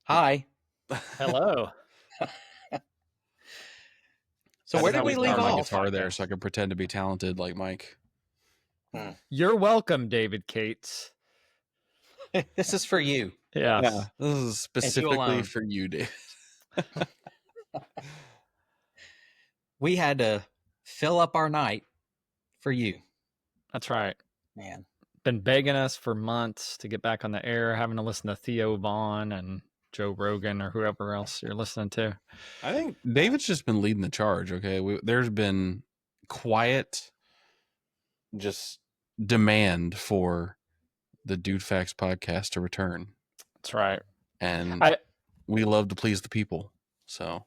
Hi. Hello. So where did we leave my off? guitar there so I could pretend to be talented like Mike. You're welcome, David Cates. This is for you. Yes. Yeah, this is specifically alone. for you, Dave. We had to fill up our night for you, That's right. man. Been begging us for months to get back on the air, having to listen to Theo Vaughn and Joe Rogan or whoever else you're listening to. I think David's just been leading the charge. Okay, there's been quiet, just demand for the DudeFax podcast to return. That's right. And we love to please the people. So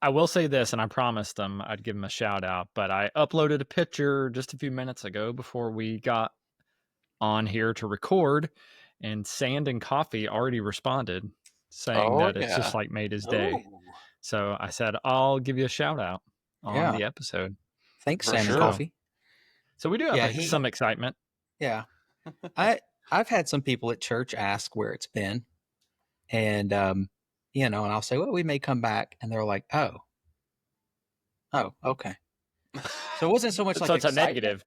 I will say this, and I promised them I'd give them a shout out, but I uploaded a picture just a few minutes ago before we got on here to record, and Sand and Coffee already responded saying that it's just like made his day. Oh. So I said, I'll give you a shout out on the episode. Thanks, For Sam sure. and Coffee. So we do have some excitement. Yeah. I've had some people at church ask where it's been. And, and I'll say, well, we may come back. And they're like, oh, okay. So it wasn't so much like so it's excitement. a negative.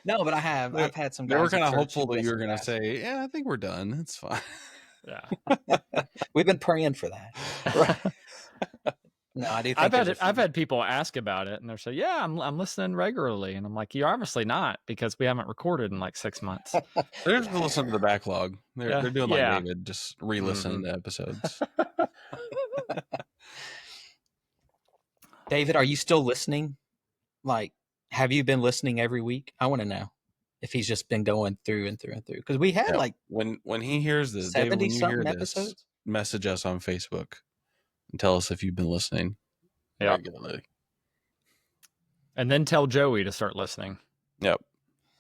No, but I've had some guys. They were kind at of church hopeful who that you were listen going to to that. say, yeah, I think we're done. It's fine. Yeah. We've been praying for that. Right. No, I do think I've had people ask about it, and they're saying, yeah, I'm listening regularly. And I'm like, you're obviously not, because we haven't recorded in like 6 months. They're just listening to the backlog. They're doing like Yeah. David, just re-listening to episodes. David, are you still listening? Like, have you been listening every week? I want to know if he's just been going through and through and through. Because we had Yeah. like When he hears this, David, when you hear 70-something this, episodes. message us on Facebook and tell us if you've been listening Yep. regularly. And then tell Joey to start listening Yep.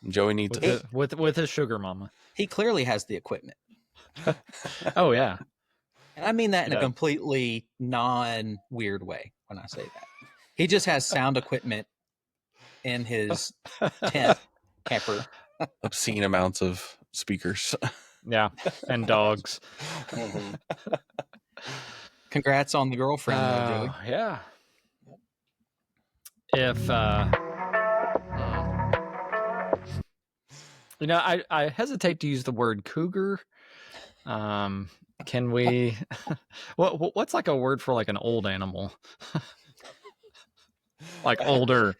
Joey needs with his sugar mama. He clearly has the equipment. Oh, yeah. And I mean that in Yeah. a completely non-weird way when I say that. He just has sound equipment in his tent camper. obscene amounts of speakers. Yeah. And dogs. Congrats on the girlfriend, though, Joey. Yeah. If I hesitate to use the word cougar. Can we? What's like a word for like an old animal? Like older,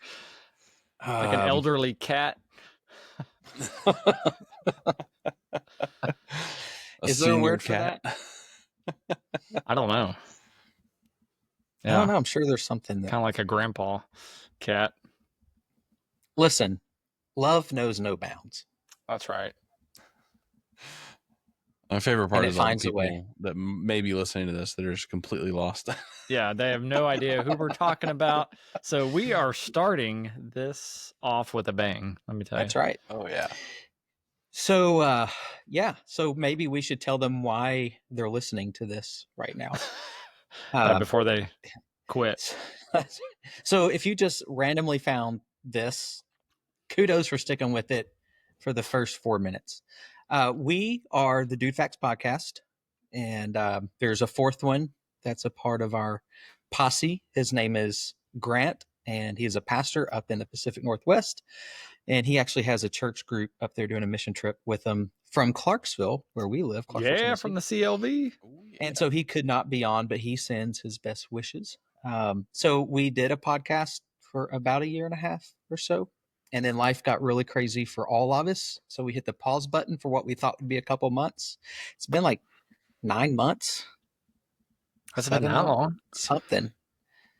like an elderly cat. Is there a word for that? I don't know. I don't know. I'm sure there's something that. Kind of like a grandpa cat. Listen, love knows no bounds. That's right. My favorite part And it is all the finds a way. people that may be listening to this that are just completely lost. Yeah, they have no idea who we're talking about. So we are starting this off with a bang. Let me tell you. That's right. Oh, yeah. So, so maybe we should tell them why they're listening to this right now. Before they quit. So if you just randomly found this, kudos for sticking with it for the first 4 minutes. We are the DudeFax Podcast, and there's a fourth one that's a part of our posse. His name is Grant, and he's a pastor up in the Pacific Northwest. And he actually has a church group up there doing a mission trip with them from Clarksville, where we live. Yeah, from the CLV. And so he could not be on, but he sends his best wishes. So we did a podcast for about a year and a half or so. And then life got really crazy for all of us. So we hit the pause button for what we thought would be a couple months. It's been like 9 months. Has it been that long? Something.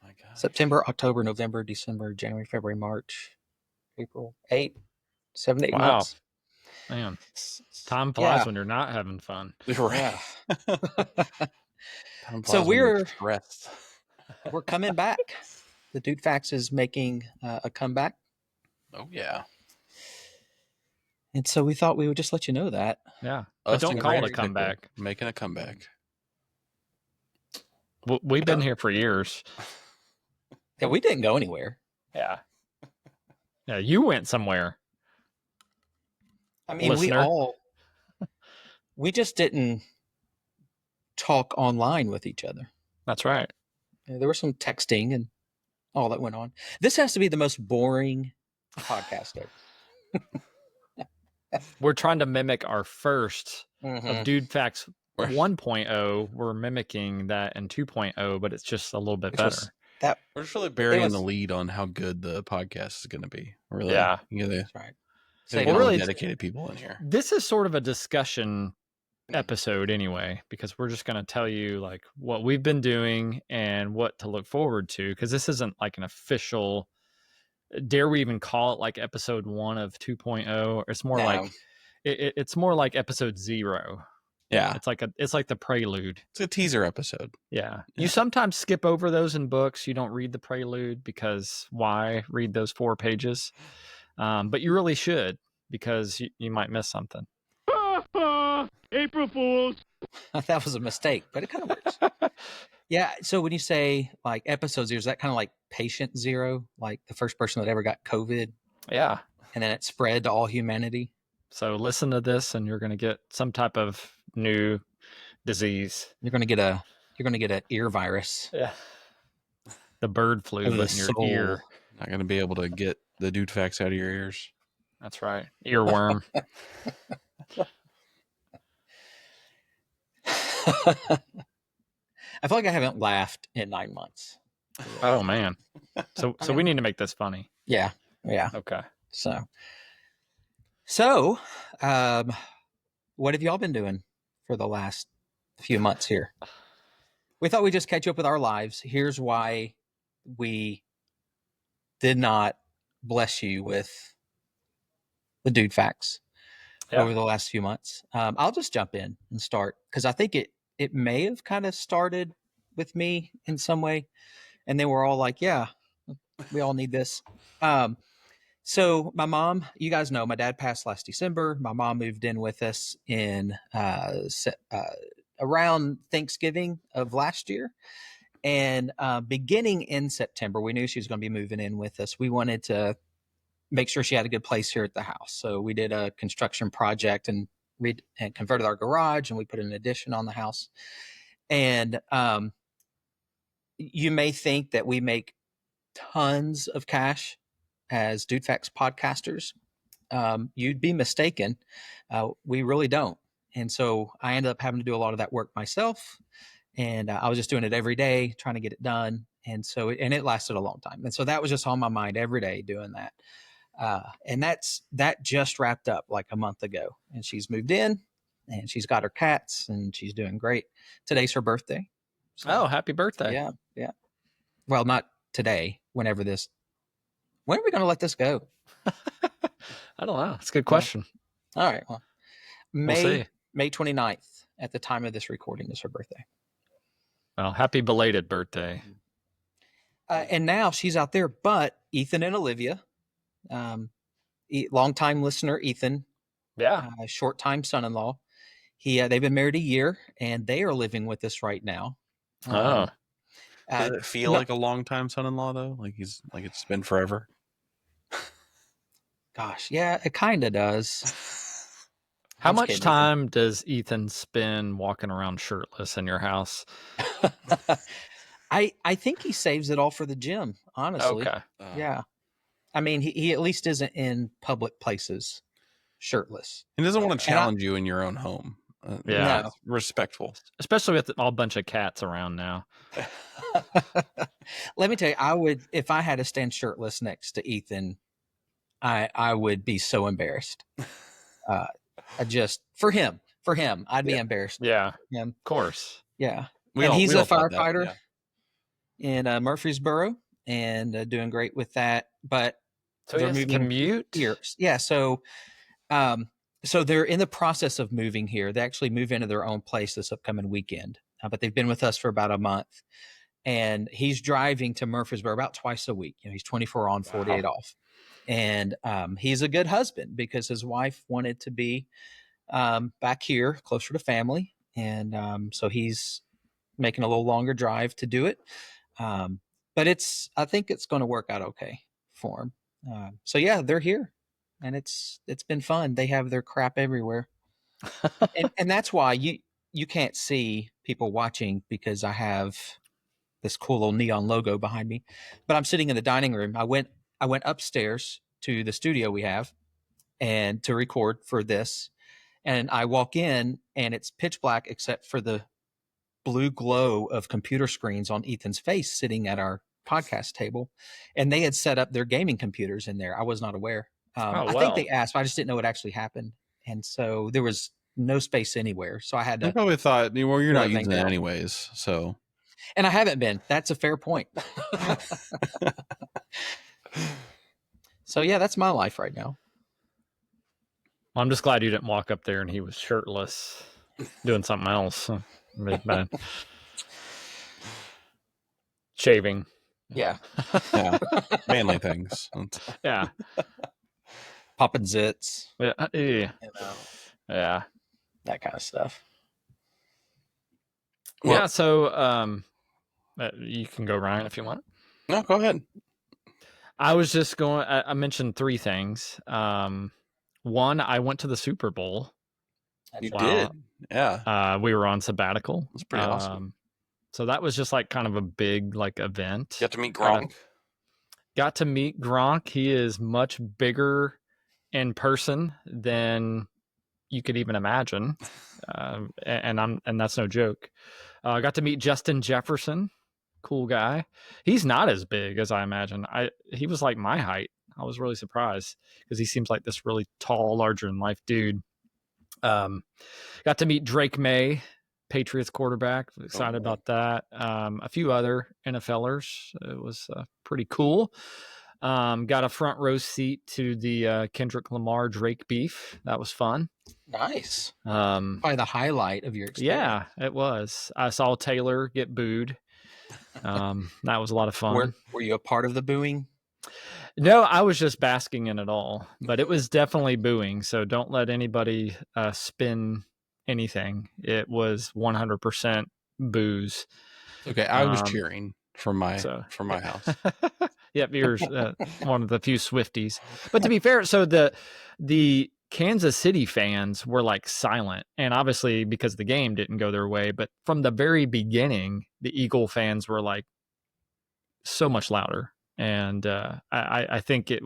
My God. September, October, November, December, January, February, March, April, 7 to 8 Wow. months. Man, time flies when you're not having fun. Right. So we're stressed. We're coming back. The DudeFax is making a comeback. Oh, yeah. And so we thought we would just let you know that. Yeah. Us But don't and call it a Grant comeback. Making a comeback. We've been here for years. Yeah, we didn't go anywhere. Yeah. Yeah, you went somewhere. I mean, Listener. we just didn't talk online with each other. That's right. There was some texting and all that went on. This has to be the most boring podcast ever. We're trying to mimic our first of DudeFax We're- 1.0. We're mimicking that in 2.0, but it's just a little bit better. We're just really burying the lead on how good the podcast is going to be. Really, Yeah. That's right. So Well, really, dedicated people in here. This is sort of a discussion episode anyway, because we're just going to tell you like what we've been doing and what to look forward to, because this isn't like an official, dare we even call it like episode 1 of 2.0? It's more like it's more like episode 0. Yeah, it's like the prelude. It's a teaser episode. Yeah. You sometimes skip over those in books. You don't read the prelude because why read those 4 pages? But you really should, because you might miss something. April Fools. That was a mistake, but it kind of works. Yeah. So when you say like episode 0, is that kind of like patient 0, like the first person that ever got COVID? Yeah. And then it spread to all humanity. So listen to this, and you're going to get some type of new disease. You're going to get an ear virus. Yeah. The bird flu in your ear. Not going to be able to get the DudeFax out of your ears. That's right. Earworm. I feel like I haven't laughed in 9 months. Oh man. So we need to make this funny. Yeah. Okay. So, what have y'all been doing for the last few months here? We thought we'd just catch up with our lives. Here's why we did not bless you with the DudeFax over the last few months. I'll just jump in and start, because I think it may have kind of started with me in some way. And then we're all like, yeah, we all need this. So my mom, you guys know, my dad passed last December. My mom moved in with us in around Thanksgiving of last year. And beginning in September, we knew she was going to be moving in with us. We wanted to make sure she had a good place here at the house. So we did a construction project and converted our garage, and we put an addition on the house. And you may think that we make tons of cash as DudeFax podcasters. You'd be mistaken. We really don't. And so I ended up having to do a lot of that work myself. And I was just doing it every day, trying to get it done. And so, and it lasted a long time. And so that was just on my mind every day doing that. And that just wrapped up like a month ago. And she's moved in, and she's got her cats, and she's doing great. Today's her birthday. So, happy birthday. Yeah. Well, not today, when are we going to let this go? I don't know. It's a good question. All right. Well, We'll see. May 29th at the time of this recording is her birthday. Well, happy belated birthday. And now she's out there, but Ethan and Olivia, longtime listener, Ethan, short-time son-in-law. They've been married a year, and they are living with us right now. Does it feel like a long-time son-in-law though? Like it's been forever? Gosh, yeah, it kind of does. How much time does Ethan spend walking around shirtless in your house? I think he saves it all for the gym, honestly. Okay. Yeah. I mean, he at least isn't in public places shirtless. He doesn't want to challenge you in your own home. Yeah. No. Respectful. Especially with a bunch of cats around now. Let me tell you, if I had to stand shirtless next to Ethan, I would be so embarrassed. For him, I'd be embarrassed. Yeah. Him. Of course. Yeah. He's a firefighter in Murfreesboro, and doing great with that. But so they're moving commute here. Yeah. So they're in the process of moving here. They actually move into their own place this upcoming weekend, but they've been with us for about a month. And he's driving to Murfreesboro about twice a week. He's 24 on, 48 off. And he's a good husband because his wife wanted to be back here closer to family. And so he's making a little longer drive to do it. But I think it's going to work out okay for him. So yeah, they're here, and it's been fun. They have their crap everywhere. and that's why you can't see people watching because I have this cool little neon logo behind me, but I'm sitting in the dining room. I went upstairs to the studio we have and to record for this. And I walk in and it's pitch black except for the blue glow of computer screens on Ethan's face sitting at our podcast table. And they had set up their gaming computers in there. I was not aware. I think they asked, but I just didn't know what actually happened. And so there was no space anywhere. So I had to. I probably thought, well, you're not using it down. anyways. So. And I haven't been. That's a fair point. So yeah, that's my life right now. Well, I'm just glad you didn't walk up there and he was shirtless doing something else. Bad. Shaving. Yeah. Yeah. Manly things. Yeah. Popping zits. Yeah. You know, Yeah. that kind of stuff. Well, yeah. So, you can go, Ryan, if you want. No, go ahead. I was just going, I mentioned three things. One, I went to the Super Bowl. You did. Yeah. We were on sabbatical. That's pretty awesome. So that was just like kind of a big like event. You got to meet Gronk. Got to meet Gronk. He is much bigger in person than you could even imagine. And that's no joke. I got to meet Justin Jefferson. Cool guy. He's not as big as I imagine. He was like my height. I was really surprised because he seems like this really tall, larger than life dude. Got to meet Drake May, Patriots quarterback. Excited about that. A few other NFLers. It was pretty cool. Got a front row seat to the Kendrick Lamar Drake beef. That was fun. Nice. Probably the highlight of your experience. Yeah, it was. I saw Taylor get booed. That was a lot of fun. Were you a part of the booing? No, I was just basking in it all, but it was definitely booing. So don't let anybody spin anything. It was 100% booze. Okay, I was cheering from my house. Yep, you're one of the few Swifties. But to be fair, so the Kansas City fans were like silent, and obviously because the game didn't go their way. But from the very beginning, the Eagle fans were like so much louder. And I think it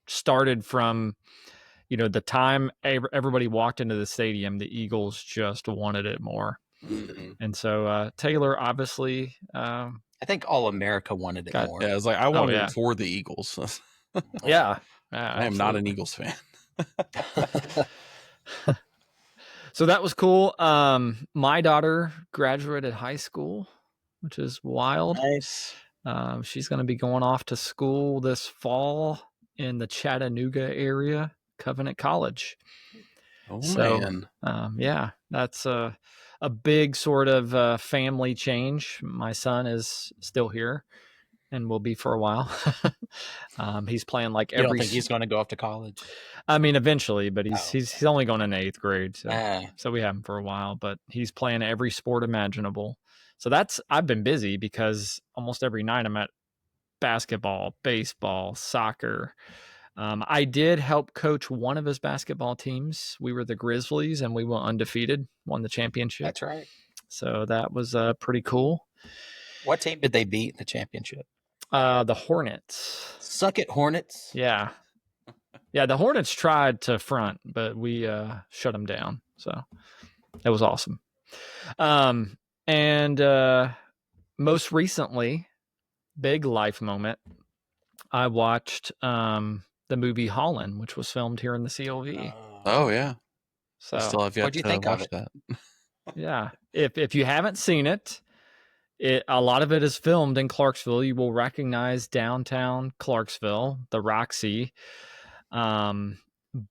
started from, the time everybody walked into the stadium, the Eagles just wanted it more. Mm-hmm. And so Taylor, obviously, I think all America wanted it more. Yeah, it was like, I wanted it for the Eagles. Yeah. I am not an Eagles fan. So that was cool. My daughter graduated high school, which is wild. Nice. She's going to be going off to school this fall in the Chattanooga area, Covenant College. Oh, so, man. Yeah, that's a big sort of family change. My son is still here and will be for a while. He's playing like every... You don't think he's going to go off to college? I mean, eventually, but he's only going in 8th grade. So we have him for a while, but he's playing every sport imaginable. So I've been busy because almost every night I'm at basketball, baseball, soccer. I did help coach one of his basketball teams. We were the Grizzlies and we went undefeated, won the championship. That's right. So that was pretty cool. What team did they beat in the championship? The Hornets. Suck it, Hornets. Yeah. Yeah, the Hornets tried to front, but we shut them down. So it was awesome. And most recently, big life moment, I watched the movie Holland, which was filmed here in the CLV. Oh, yeah. So I still have yet to watch that. Yeah. If you haven't seen it, a lot of it is filmed in Clarksville. You will recognize downtown Clarksville, the Roxy.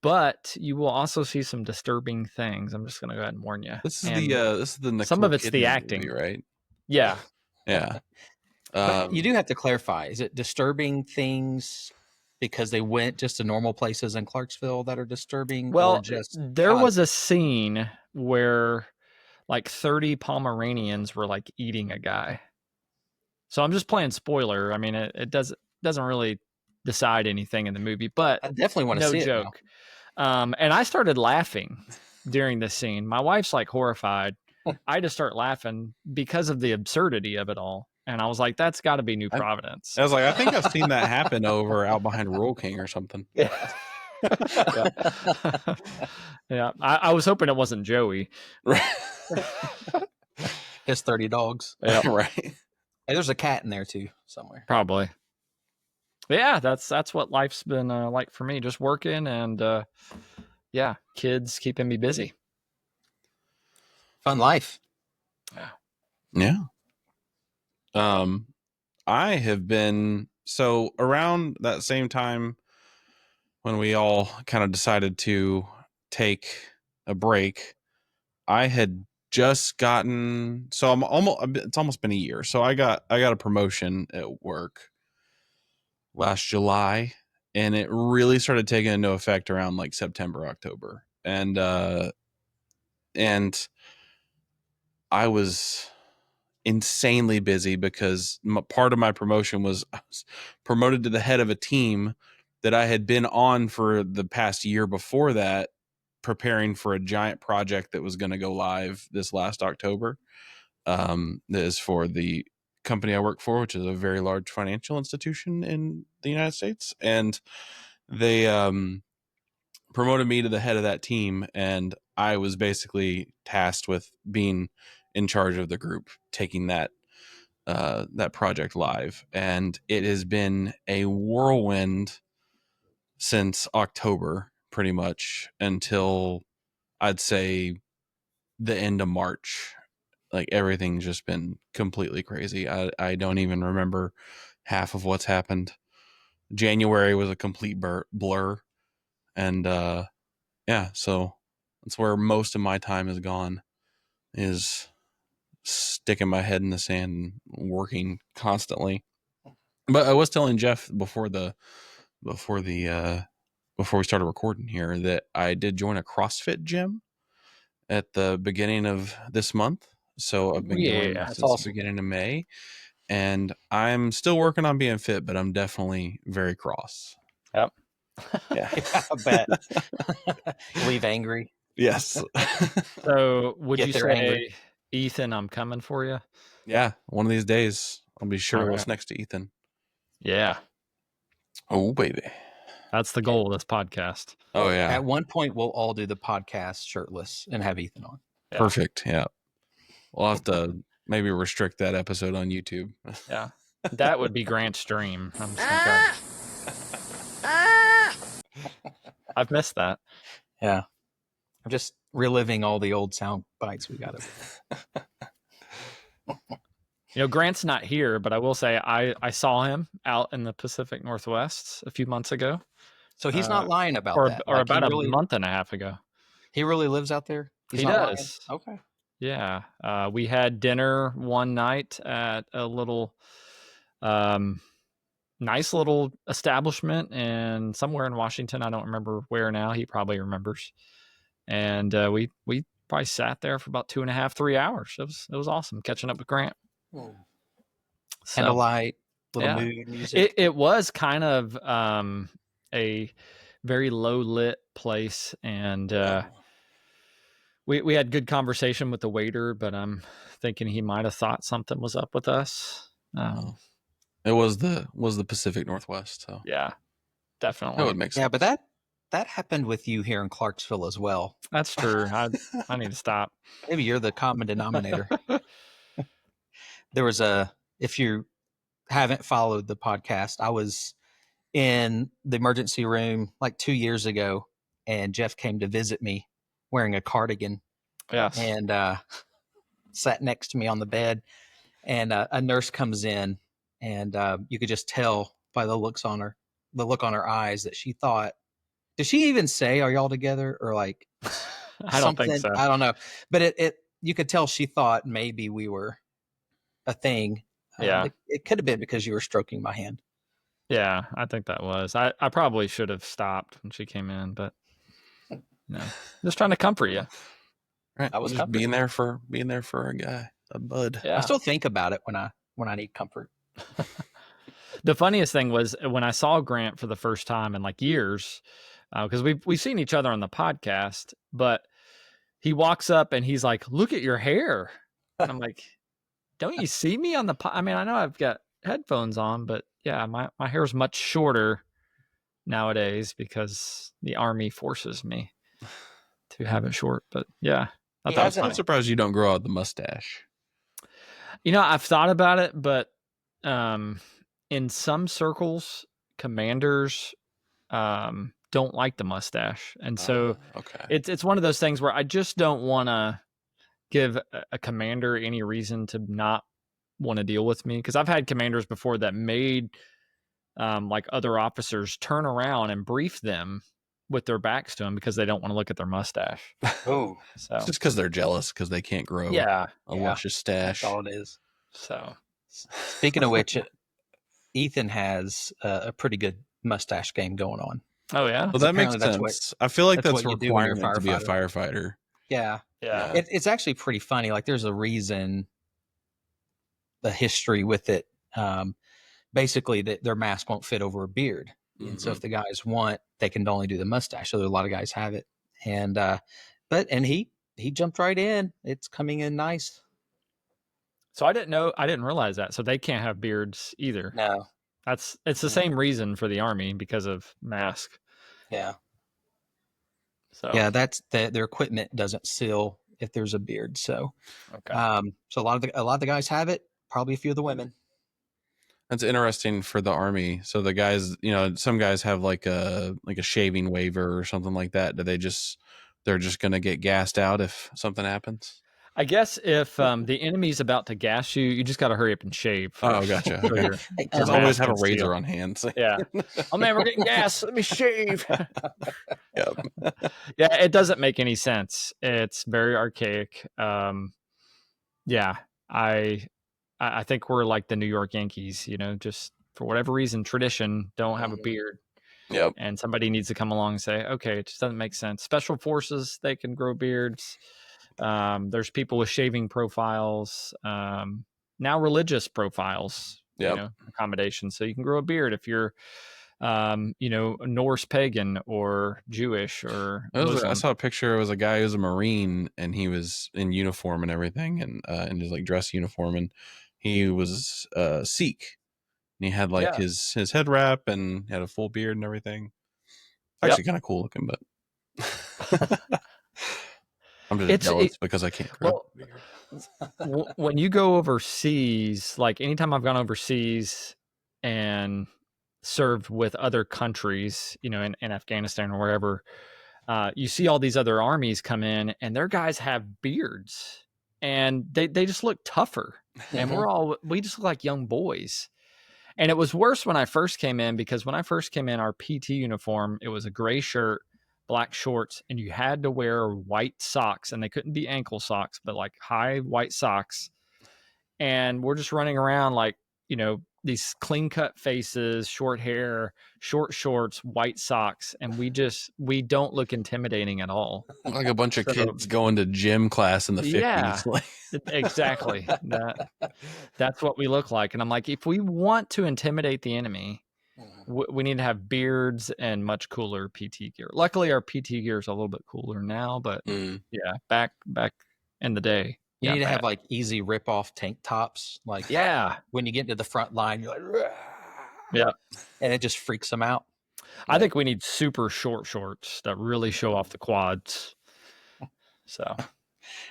But you will also see some disturbing things. I'm just going to go ahead and warn you. This is the Nicole some of it's Kidman the acting, movie, right? Yeah. Yeah. But you do have to clarify. Is it disturbing things because they went just to normal places in Clarksville that are disturbing? Well, there was a scene where like 30 Pomeranians were like eating a guy. So I'm just playing spoiler. I mean, it doesn't really decide anything in the movie, but I definitely want to see it. No joke. And I started laughing during the scene. My wife's like horrified. I had to start laughing because of the absurdity of it all. And I was like, that's got to be New Providence. I was like, I think I've seen that happen over out behind Rural King or something. Yeah. Yeah. I was hoping it wasn't Joey. Right. His 30 dogs. Yeah. Right. Hey, there's a cat in there too somewhere. Probably. Yeah, that's what life's been like for me. Just working and yeah, kids keeping me busy. Fun life. Yeah. I have been, so around that same time when we all kind of decided to take a break, I had just gotten, so it's almost been a year. So I got a promotion at work last July, and it really started taking into effect around like September, October. And I was insanely busy because part of my promotion was I was promoted to the head of a team that I had been on for the past year before that, preparing for a giant project that was going to go live this last October. That is for the company I work for, which is a very large financial institution in the United States. And they promoted me to the head of that team, and I was basically tasked with being in charge of the group taking that project live. And it has been a whirlwind since October, pretty much until I'd say the end of March. Like everything's just been completely crazy. I don't even remember half of what's happened. January was a complete blur. And yeah, so that's where most of my time has gone, is sticking my head in the sand and working constantly. But I was telling Jeff before we started recording here that I did join a CrossFit gym at the beginning of this month. So I've been going since the beginning of May, and I'm still working on being fit, but I'm definitely very cross. Yep. Yeah. I bet. Leave angry. Yes. So would you say, angry. Ethan, I'm coming for you? Yeah. One of these days I'll be shirtless next to Ethan. Yeah. Oh, baby. That's the goal of this podcast. Oh, yeah. At one point, we'll all do the podcast shirtless and have Ethan on. Yeah. Perfect. Yeah. We'll have to maybe restrict that episode on YouTube. Yeah. That would be Grant's dream. I'm just I've missed that. Yeah. I'm just reliving all the old sound bites we got. Grant's not here, but I will say I saw him out in the Pacific Northwest a few months ago. So he's not lying about that. Or about a month and a half ago. He really lives out there? He does. Lying? Okay. Yeah. We had dinner one night at a little nice little establishment and somewhere in Washington. I don't remember where now. He probably remembers. And we probably sat there for about 2.5, 3 hours. It was awesome catching up with Grant. So, Candlelight, little mood music. It was kind of a very low lit place, and we had good conversation with the waiter, but I'm thinking he might have thought something was up with us. It was the Pacific Northwest, so yeah, definitely. That would make sense. Yeah, but that happened with you here in Clarksville as well. That's true. I need to stop. Maybe you're the common denominator. There was if you haven't followed the podcast, I was in the emergency room like 2 years ago, and Jeff came to visit me wearing a cardigan. Yes. And sat next to me on the bed, and a nurse comes in, and you could just tell by the look on her eyes that she thought, did she even say, "Are y'all together?" or like I don't think so. I don't know. But it you could tell she thought maybe we were a thing. Yeah. It could have been because you were stroking my hand. Yeah, I think that was. I probably should have stopped when she came in, but no. Just trying to comfort you. Right. I was just being there for a guy, a bud. Yeah. I still think about it when I need comfort. The funniest thing was when I saw Grant for the first time in like years, because we've seen each other on the podcast, but he walks up and he's like, "Look at your hair." And I'm like, "Don't you see me on the I mean, I know I've got headphones on, but yeah, my hair is much shorter nowadays because the Army forces me to have it short." But yeah, I thought it was I'm funny. surprised you don't grow out the mustache. I've thought about it, but in some circles, commanders don't like the mustache, and so okay. it's one of those things where I just don't want to give a commander any reason to not want to deal with me, because I've had commanders before that made like other officers turn around and brief them with their backs to them because they don't want to look at their mustache. Oh, So It's just because they're jealous because they can't grow yeah, a luscious stash. that's all it is. so Speaking of which, Ethan has a pretty good mustache game going on. oh yeah, Well, that makes Apparently sense. that's I feel like that's that's a what you do when you're a requirement to be a firefighter. firefighter. Yeah, yeah. it's actually pretty funny. Like there's a reason, the history with it. Basically, that their mask won't fit over a beard, and so if the guys want, they can only do the mustache. So a lot of guys have it, and he jumped right in. It's coming in nice. So I didn't realize that. So they can't have beards either. No, It's the same reason for the Army because of mask. yeah, So yeah. That's their equipment doesn't seal if there's a beard. So, okay. so a lot of the guys have it. Probably a few of the women. That's interesting for the Army. So the guys, some guys have like a shaving waiver or something like that. They're just going to get gassed out if something happens? I guess if the enemy's about to gas you, you just got to hurry up and shave. Oh, first. gotcha. So your Just mask always have a can razor seal. on hand. So- Yeah. Oh man, we're getting gas. Let me shave. Yep. Yeah, it doesn't make any sense. It's very archaic. Yeah, I think we're like the New York Yankees, just for whatever reason, tradition, don't have a beard. Yep. And somebody needs to come along and say, okay, it just doesn't make sense. Special forces, they can grow beards. There's people with shaving profiles. Now religious profiles, Yep. accommodations. So you can grow a beard if you're, Norse pagan or Jewish or I Muslim. saw a picture. It was a guy who was a Marine and he was in uniform and everything, and in his like dress uniform, and he was Sikh. And he had like his head wrap and had a full beard and everything. Actually, kind of cool looking, but I'm just jealous because I can't grow. When you go overseas, like anytime I've gone overseas and served with other countries, in Afghanistan or wherever, you see all these other armies come in and their guys have beards and they just look tougher. And we just look like young boys. And it was worse when I first came in, because when I first came in, our PT uniform, it was a gray shirt, black shorts, and you had to wear white socks, and they couldn't be ankle socks, but like high white socks. And we're just running around like, these clean cut faces, short hair, short shorts, white socks. And we don't look intimidating at all. Like a bunch of kids going to gym class in the 50s. Yeah, exactly. That's what we look like. And I'm like, if we want to intimidate the enemy, we need to have beards and much cooler PT gear. Luckily, our PT gear is a little bit cooler now, but yeah, back in the day. You need to have like easy rip off tank tops. Like, when you get into the front line, you're like, yeah, and it just freaks them out. I think we need super short shorts that really show off the quads. So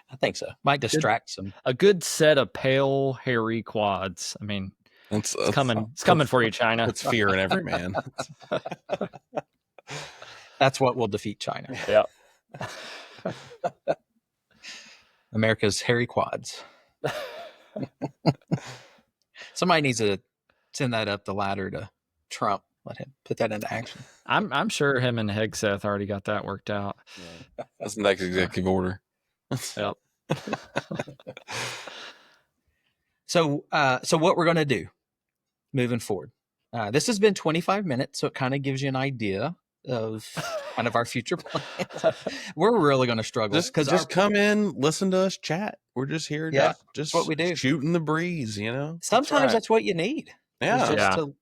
I think so. Might distract some. A good set of pale, hairy quads. I mean, it's coming for you, China. It's fear in every man. That's what will defeat China. Yeah. America's hairy quads. Somebody needs to send that up the ladder to Trump. Let him put that into action. I'm sure him and Hegseth already got that worked out. Yeah. That's the next executive order. Yep. So what we're going to do moving forward. This has been 25 minutes, so it kind of gives you an idea of kind of our future plans. We're really going to struggle. Just come in, listen to us chat. We're just here, just what we do, shooting the breeze. Sometimes that's what you need. Yeah, just to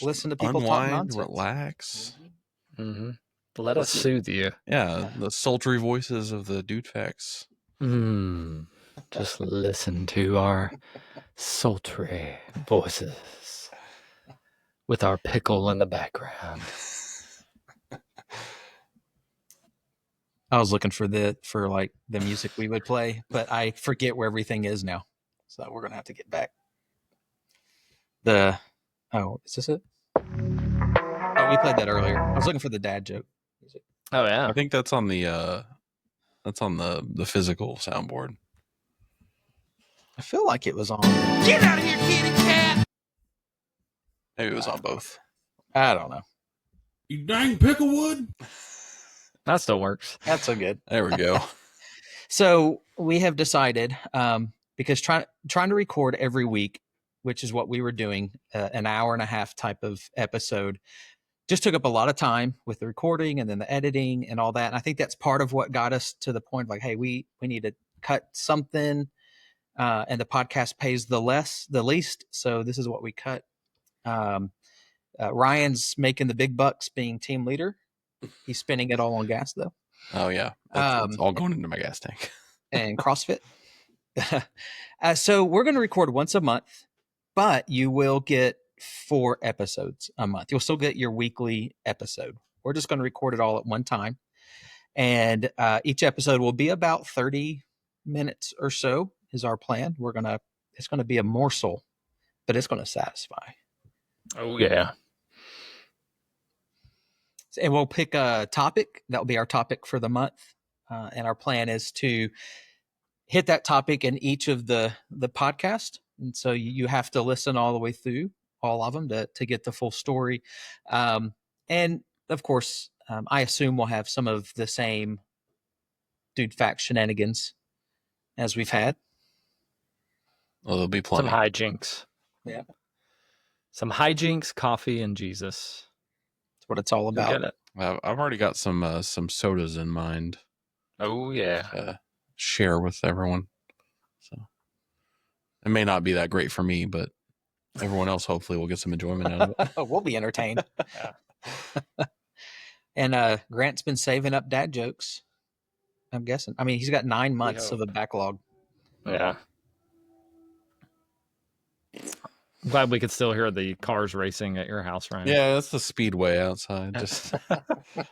listen to people unwind, talk nonsense. relax. Mm-hmm. Let us soothe you. Yeah, the sultry voices of the DudeFax. Just listen to our sultry voices with our pickle in the background. I was looking for the music we would play, but I forget where everything is now. So we're gonna have to get back. Is this it? Oh, we played that earlier. I was looking for the dad joke music. Oh yeah. I think that's on the physical soundboard. I feel like it was on. Get out of here, kitty cat! Maybe it was on both. I don't know. You dang picklewood! That still works. That's so good. There we go. So we have decided, because trying to record every week, which is what we were doing, an hour and a half type of episode, just took up a lot of time with the recording and then the editing and all that. And I think that's part of what got us to the point of like, hey, we need to cut something, and the podcast pays the least. So this is what we cut. Ryan's making the big bucks being team leader. He's spending it all on gas though. Oh yeah, it's all going into my gas tank. And CrossFit. So we're going to record once a month, but you will get 4 episodes a month. You'll still get your weekly episode. We're just going to record it all at one time. And each episode will be about 30 minutes or so is our plan. It's going to be a morsel, but it's going to satisfy. Oh yeah. And we'll pick a topic. That will be our topic for the month. And our plan is to hit that topic in each of the podcast. And so you have to listen all the way through all of them to get the full story. And of course, I assume we'll have some of the same DudeFax shenanigans as we've had. Well, there'll be plenty. Some hijinks. Yeah. Some hijinks, coffee, and Jesus. That's what it's all You'll about. get it. I've already got some sodas in mind. Oh yeah. Share with everyone. So it may not be that great for me, but everyone else hopefully will get some enjoyment out of it. We'll be entertained. And Grant's been saving up dad jokes, I'm guessing. I mean, he's got 9 months of a backlog. Yeah. I'm glad we could still hear the cars racing at your house, Ryan. Yeah, that's the speedway outside. Just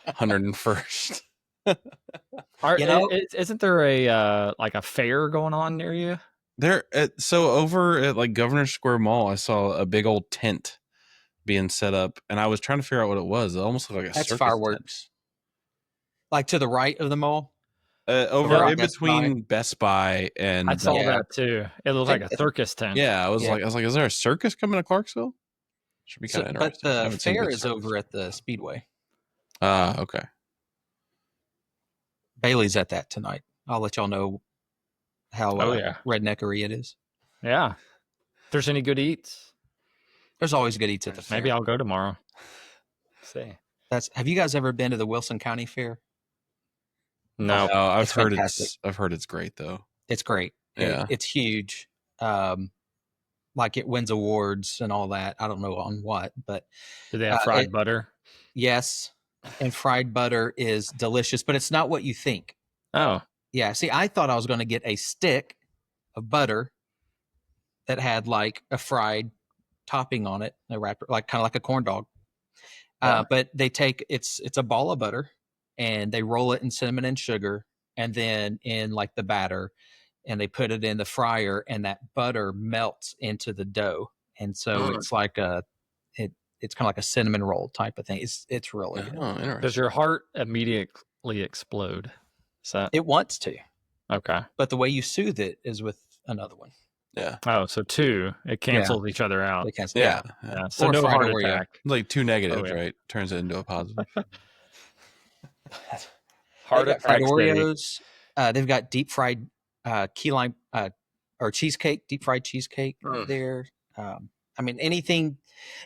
101st. Isn't there a a fair going on near you? So over at like Governor Square Mall, I saw a big old tent being set up, and I was trying to figure out what it was. It almost looked like a circus fireworks. Like to the right of the mall? Over in Best between Best Buy and I saw that too. It looked like a circus tent. Yeah, I was like, is there a circus coming to Clarksville? Should be kind of interesting. But the fair is over at the Speedway. Okay. Bailey's at that tonight. I'll let y'all know how redneckery it is. Yeah. If there's any good eats. There's always good eats at the fair. Maybe I'll go tomorrow. See. Have you guys ever been to the Wilson County Fair? No. I've heard it's great though. It's great. Yeah. It's huge. Like it wins awards and all that. I don't know on what, but do they have fried butter? Yes. And fried butter is delicious, but it's not what you think. Oh. Yeah. See, I thought I was going to get a stick of butter that had like a fried topping on it, a wrapper, like kind of like a corn dog. But they take it's a ball of butter and they roll it in cinnamon and sugar and then in like the batter, and they put it in the fryer, and that butter melts into the dough. And so it's like it's kind of like a cinnamon roll type of thing. It's really good. Interesting. Does your heart immediately explode? It wants to. Okay. But the way you soothe it is with another one. Yeah. Oh, so 2. It cancels each other out. They cancel. Yeah. So Or no fried heart Oreo. attack. Like 2 negatives, right? Turns it into a positive. Heart They've got fried attack. Oreos. They've got deep fried key lime or cheesecake, deep fried cheesecake there. I mean, anything.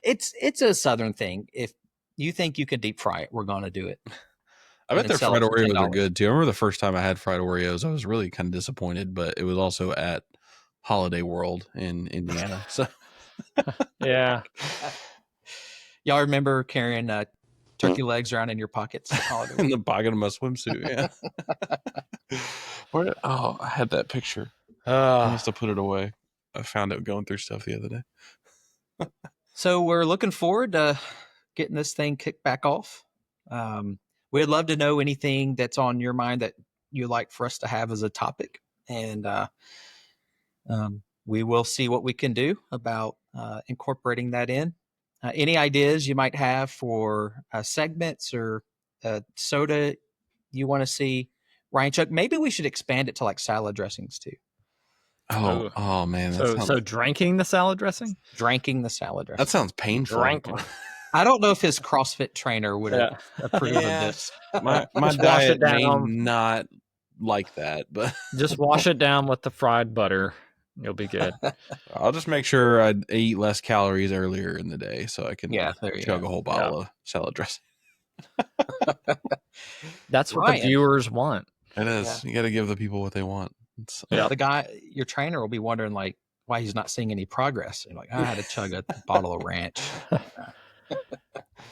It's a Southern thing. If you think you can deep fry it, we're going to do it. I bet their fried Oreos are $10. good too. I remember the first time I had fried Oreos, I was really kind of disappointed, but it was also at Holiday World in Indiana. So Yeah. Y'all remember carrying turkey legs around in your pockets. In the pocket of my swimsuit. Yeah. I had that picture. I must have put it away. I found it going through stuff the other day. So we're looking forward to getting this thing kicked back off. We'd love to know anything that's on your mind that you'd like for us to have as a topic. And we will see what we can do about incorporating that in. Any ideas you might have for segments or soda you want to see Ryan Chuck? Maybe we should expand it to like salad dressings too. Oh man. So drinking the salad dressing? Drinking the salad dressing. That sounds painful. Drinking. I don't know if his CrossFit trainer would approve of this. My Just wash diet it may down. not like that, but Just wash it down with the fried butter. You'll be good. I'll just make sure I eat less calories earlier in the day so I can chug a whole bottle of salad dressing. That's what Ryan. the viewers want. It is. You got to give the people what they want. The guy, your trainer, will be wondering like why he's not seeing any progress. You're like, I had to chug a bottle of ranch.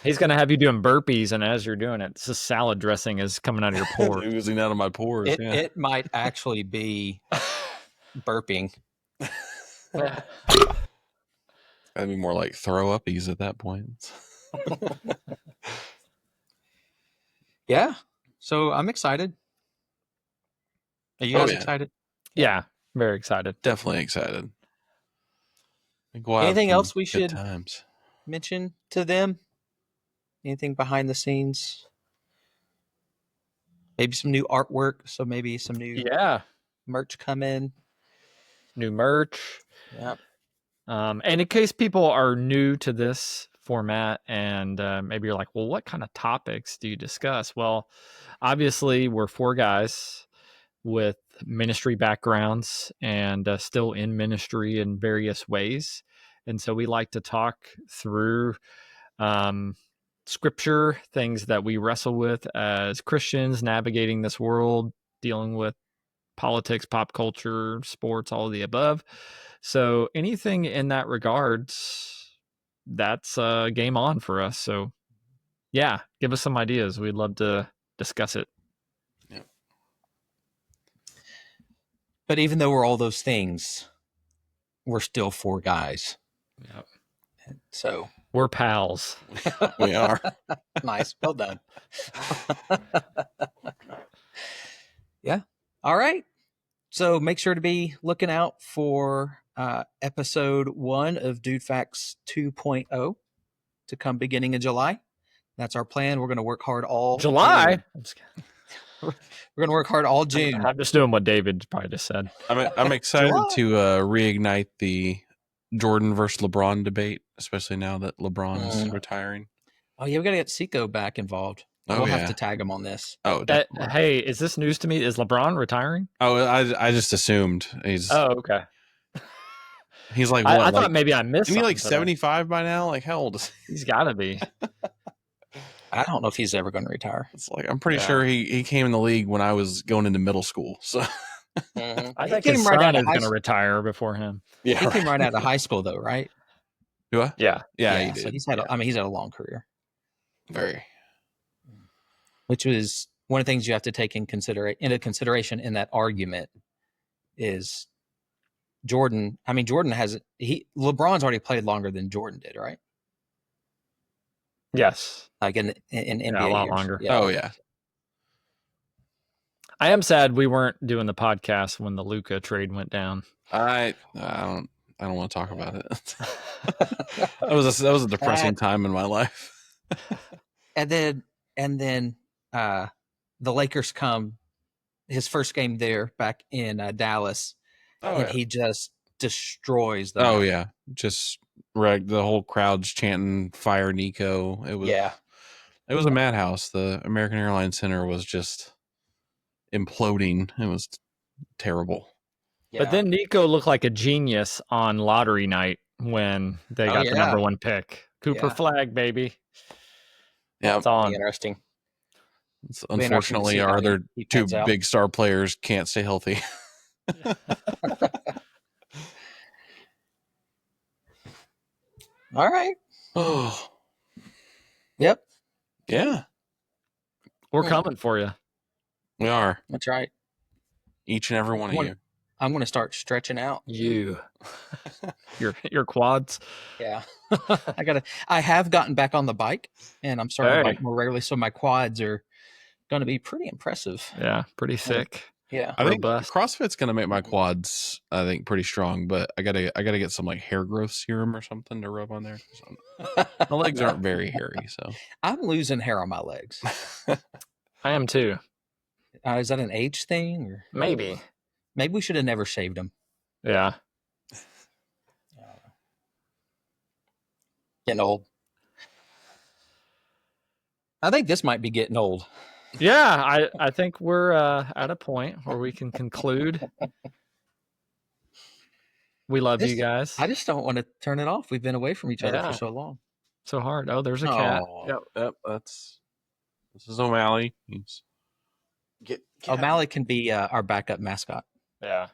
He's going to have you doing burpees, and as you're doing it, this salad dressing is coming out of your pores. Oozing out of my pores. It might actually be burping. That'd be more like throw uppies at that point. Yeah. So I'm excited. Are you guys excited? Yeah, very excited. Definitely excited. Anything else we should times. mention to them? Anything behind the scenes? Maybe some new artwork. So maybe some new merch come in. New merch. Yep. And in case people are new to this format and maybe you're like, well, what kind of topics do you discuss? Well, obviously we're four guys with ministry backgrounds and still in ministry in various ways. And so we like to talk through scripture, things that we wrestle with as Christians, navigating this world, dealing with politics, pop culture, sports, all of the above. So anything in that regards, that's game on for us. So yeah, give us some ideas. We'd love to discuss it. Yeah. But even though we're all those things, we're still four guys. Yep. So we're pals. We are. Nice. Well done. Yeah. All right. So make sure to be looking out for episode 1 of DudeFax 2.0 to come beginning in July. That's our plan. We're going to work hard all July. We're going to work hard all June. I'm just doing what David probably just said. I'm excited to reignite the Jordan versus LeBron debate, especially now that LeBron is retiring. Oh yeah, we got to get Seco back involved. We'll have to tag him on this. Oh, hey, is this news to me? Is LeBron retiring? Oh, I just assumed he's. Oh, okay. He's like what? I thought maybe I missed. Isn't he like 75 by now? Like how old is he? He's got to be. I don't know if he's ever going to retire. It's like I'm pretty sure he came in the league when I was going into middle school. So I think his son is going to retire before him. Yeah, he came right out of high school though, right? Do I? Yeah. He did. So he's had. He's had a long career. Very. Which was one of the things you have to take into consideration in that argument is Jordan. I mean, LeBron's already played longer than Jordan did, right? Yes. Like in NBA a lot years. longer. Yeah. Oh yeah. I am sad we weren't doing the podcast when the Luka trade went down. I don't want to talk about it. that was a depressing time in my life. And then the Lakers come his first game there back in Dallas, and he just destroys them. Oh yeah, just the whole crowd's chanting "Fire Nico." It was a madhouse. The American Airlines Center was just imploding. It was terrible. Yeah. But then Nico looked like a genius on lottery night when they got the number 1 pick. Cooper Flag, baby. Yeah, it's on. Interesting. Unfortunately, our other 2 big star players can't stay healthy. All right. Oh, yep. Yeah, We're Cool. coming for you. we are. That's right. Each and every one of you. I'm going to start stretching out. You. Your quads. Yeah. I have gotten back on the bike, and I'm starting to Hey. bike more regularly, so my quads are going to be pretty impressive. Yeah, pretty thick. Yeah. I think Robust. CrossFit's gonna make my quads, I think, pretty strong. But I gotta get some like hair growth serum or something to rub on there. My legs aren't very hairy, so I'm losing hair on my legs. I am too. Is that an age thing? Or Maybe. maybe we should have never shaved them. Yeah. Getting old. I think this might be getting old. Yeah, I think we're at a point where we can conclude. We love you guys. I just don't want to turn it off. We've been away from each other Yeah. for so long. So hard. Oh, there's a cat. Yep. This is O'Malley. He's O'Malley can be our backup mascot. Yeah.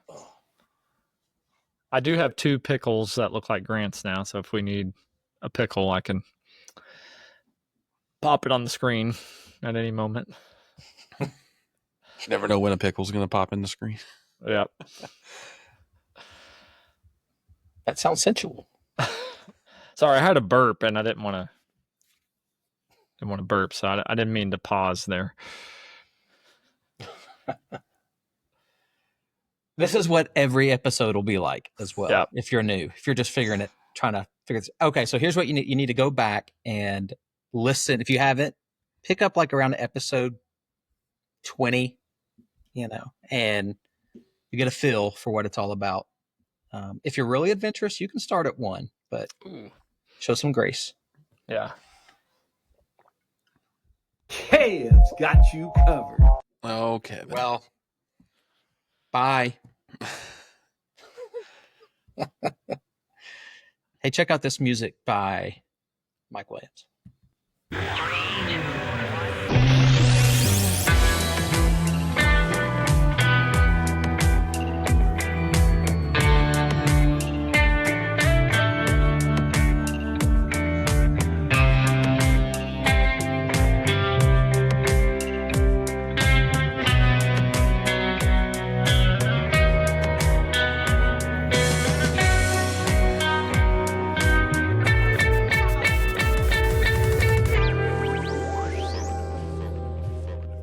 I do have 2 pickles that look like Grants now, so if we need a pickle, I can pop it on the screen at any moment. never know when a pickle's gonna pop in the screen. Yep. That sounds sensual. Sorry, I had a burp and I didn't want to burp, so I didn't mean to pause there. This is what every episode will be like as well. Yep. If you're new, if you're just trying to figure this. Okay, so here's what you need. You need to go back and listen. If you haven't, pick up like around episode 20, and you get a feel for what it's all about. If you're really adventurous, you can start at 1, but show some grace. Yeah. Kevin's got you covered. Okay. Well, bye. Hey, check out this music by Mike Williams.